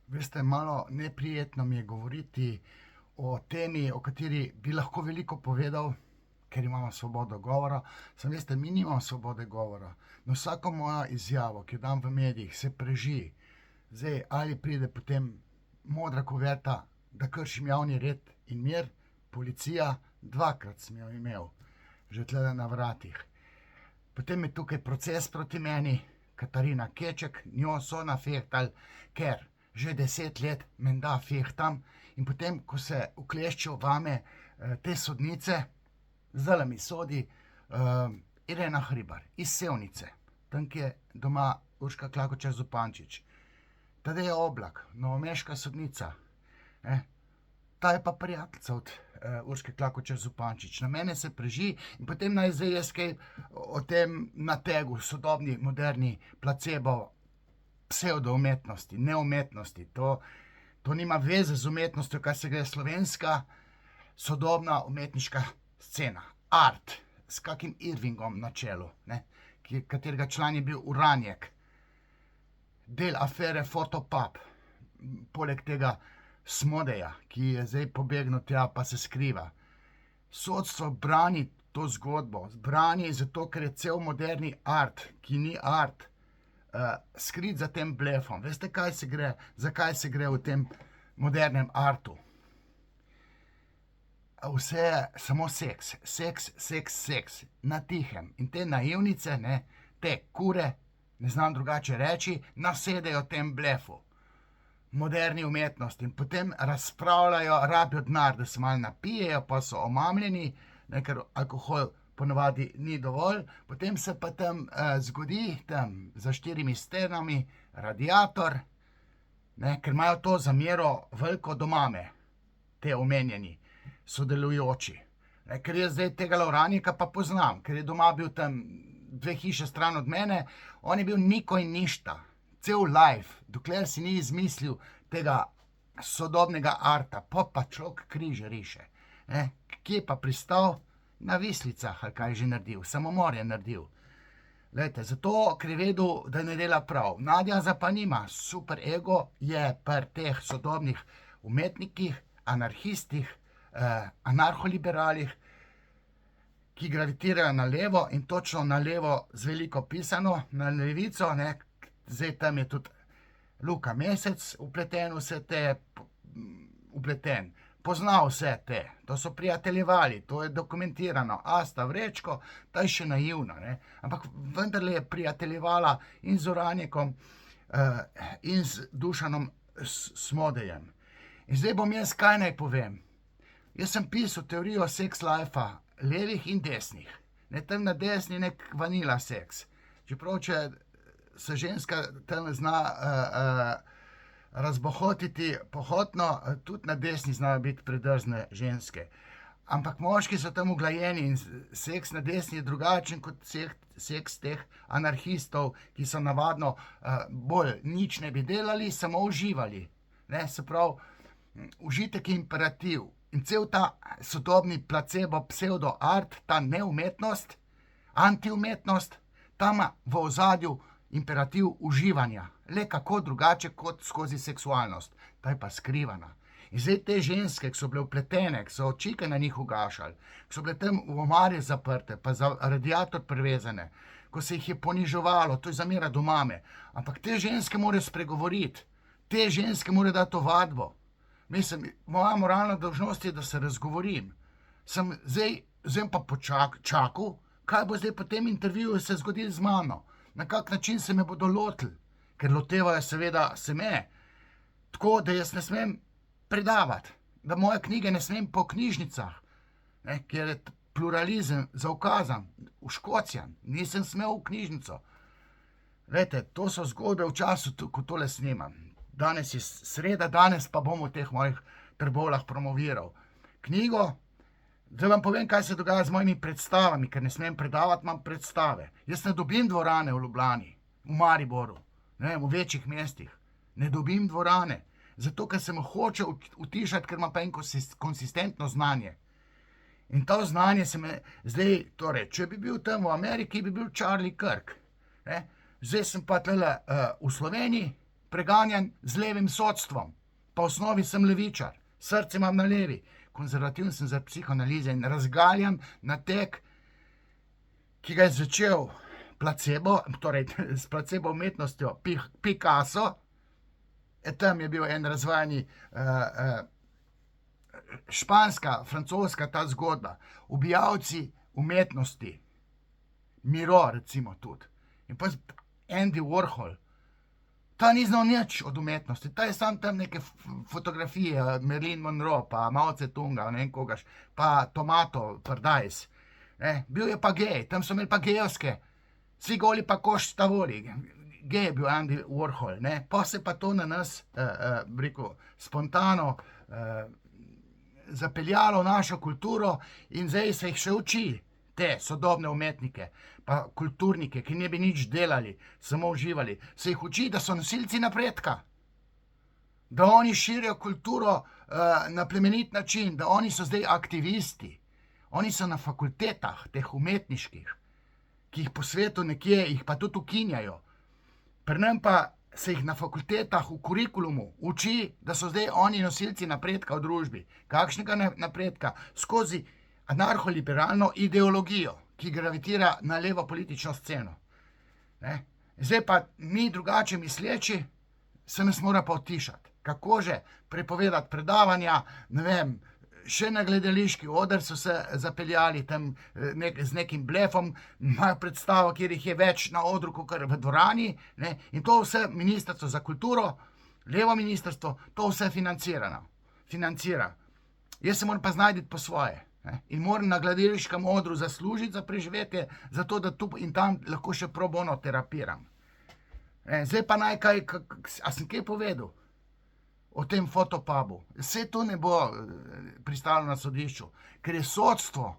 Veste, malo neprijetno mi je govoriti o temi, o kateri bi lahko veliko povedal, ker imamo svobodo govora. Samo veste, mi nimamo svobode govora. Na vsako mojo izjavo, ki jo dam v medijih, se preži. Zdaj, ali pride potem modra kuverta, da kršim javni red in mir, policija, dvakrat sem jo imel, že tle na vratih. Potem je tukaj proces proti meni, Katarina Keček, njo so nafehtali, ker že 10 let menda fehtam in potem, ko se ukleščijo vame te sodnice, zdaj mi sodi Irena Hribar iz Sevnice, tam je doma Urška Klakočar Zupančič, Tadeja Oblak, novomeška sodnica, ta je pa prijateljica od Urške Klakočar Zupančič. Na mene se preži in potem naj zdaj jaz kaj o tem nategu, sodobni, moderni placebo, pseudo-umetnosti, neumetnosti. To nima veze z umetnostjo, kar se gre slovenska sodobna umetniška scena. Art, s kakim Irvingom na čelu, katerega član je bil Uranjek, del afere Fotopub, poleg tega Smodeja, ki je zdaj pobegnil tja, pa se skriva. Sodstvo brani to zgodbo, brani zato, ker je cel moderni art, ki ni art, skrit za tem blefom. Veste, zakaj se gre v tem modernem artu? Vse je samo seks, seks, seks, seks, na tihem. In te naivnice, te kure, ne znam drugače reči, nasedejo tem blefu, moderni umetnosti, in potem razpravljajo, rabijo denar, da se malo napijejo, pa so omamljeni, ker alkohol ponavadi ni dovolj, potem se pa tam zgodi, tam za 4 stenami, radiator, ker imajo to zamero veliko do mame, te omenjeni sodelujoči. Ker jaz zdaj tega Lauranjika pa poznam, ker je doma bil tam 2 hiše stran od mene, on je bil niko in ništa, cel life, dokler si ni izmislil tega sodobnega arta, pa človek križe riše. Kje pa pristal? Na Vislicah, ali kaj že naredil, samomor je naredil. Glejte, zato, ker je vedel, da ne dela prav. Nadja pa nima, super ego je pri teh sodobnih umetnikih, anarhistih, anarholiberalih, ki gravitirajo na levo in točno na levo z veliko pisano, na levico, zdaj tam je tudi Luka Mesec upleten, vse te upleten. Pozna vse te, to so prijateljevali, to je dokumentirano. Asta Vrečko, ta je še naivna, ampak vendarle je prijateljevala in z Uranjekom in z Dušanom Smodejem. In zdaj bom jaz kaj naj povem. Jaz sem pisal teorijo sex life-a, levih in desnih. Tam na desni nek vanila seks. Čeprav, če se ženska tam zna razbohotiti pohotno, tudi na desni znajo biti predrzne ženske. Ampak moški so tam uglajeni in seks na desni je drugačen kot seks teh anarhistov, ki so navadno bolj nič ne bi delali, samo uživali. Se pravi, užitek je imperativ. In cel ta sodobni placebo, pseudo art, ta neumetnost, antiumetnost, ta ima v ozadju imperativ uživanja. Le kako drugače kot skozi seksualnost. Ta je pa skrivana. In zdaj te ženske, ki so bile vpletene, ki so očike na njih ugašali, ki so bile tam v omari zaprte, pa za radiator privezane, ko se jih je poniževalo, to je zamera do mame. Ampak te ženske morajo spregovoriti. Te ženske morajo dati ovadbo. Mislim, moja moralna dolžnost je, da se razgovorim. Zdaj pa počakal, kaj bo zdaj po tem intervjuju se zgodilo z mano. Na kak način se me bodo lotili. Ker lotevajo seveda se me. Tako, da jaz ne smem predavati. Da moje knjige ne smem po knjižnicah. Ker je pluralizem zaukazan, uškocijan. Nisem smel v knjižnico. Glejte, to so zgodbe v času, ko tole snimam. Danes je sreda, danes pa bom v teh mojih Trbovljah promoviral knjigo. Zdaj vam povem, kaj se dogaja z mojimi predstavami, ker ne smem predavati, imam predstave. Jaz ne dobim dvorane v Ljubljani, v Mariboru, v večjih mestih. Ne dobim dvorane, zato ker se me hoče utišati, ker ima pa en konsistentno znanje. In to znanje se me zdaj, torej, če bi bil tam v Ameriki, bi bil Charlie Kirk. Zdaj sem pa tule v Sloveniji, preganjan z levim sodstvom. Pa v osnovi sem levičar, srce imam na levi. Konzervativen sem za psihoanalize in razgaljam nateg, ki ga je začel placebo, torej s placebo umetnostjo Picasso. Tam je bil en razvajani španska, francoska ta zgodba. Ubijalci umetnosti. Miro, recimo tudi. In pa Andy Warhol. Ta ni znal nič od umetnosti. Ta je sam tam neke fotografije, Marilyn Monroe, pa Mao Tse-tunga, ne vem kogaš, pa Tomato Paradise. Bil je pa gej, tam so imeli pa gejovske. Vsi goli pa koš stavoli. Gej je bil Andy Warhol. Pa se pa to na nas, rekel, spontano zapeljalo v našo kulturo in zdaj se jih še uči, te sodobne umetnike, pa kulturnike, ki ne bi nič delali, samo uživali. Se jih uči, da so nosilci napredka, da oni širijo kulturo na plemenit način, da oni so zdaj aktivisti. Oni so na fakultetah, teh umetniških, ki jih po svetu nekje, jih pa tudi ukinjajo. Pri nam pa se jih na fakultetah v kurikulumu uči, da so zdaj oni nosilci napredka v družbi. Kakšnega napredka? Skozi anarholiberalno ideologijo, ki gravitira na levo politično sceno. Zdaj pa mi drugače misleči, se nas mora pa utišati. Kako že? Prepovedati predavanja, ne vem, še na gledališki oder so se zapeljali tam z nekim blefom, imajo predstavo, kjer jih je več na odru, kot v dvorani, in to vse Ministrstvo za kulturo, levo ministrstvo, to vse financira. Jaz se moram pa znajti po svoje. In moram na gledališkem odru zaslužiti za preživetje, zato da tu in tam lahko še pro bono terapiram. Zdaj pa naj kaj, a sem kaj povedal o tem fotopubu? Vse to ne bo pristalo na sodišču, ker je sodstvo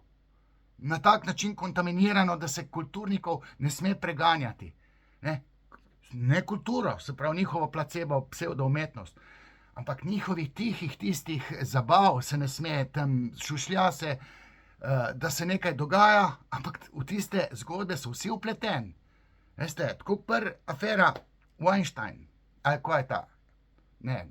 na tak način kontaminirano, da se kulturnikov ne sme preganjati. Ne kulturo, se pravi njihovo placebo, psevdoumetnost, ampak njihovih tihih tistih zabav se ne sme, tam šušlja se, da se nekaj dogaja, ampak v tiste zgodbe so vsi vpleteni. Veste, tako afera Weinstein, ali kaj je ta? Ne,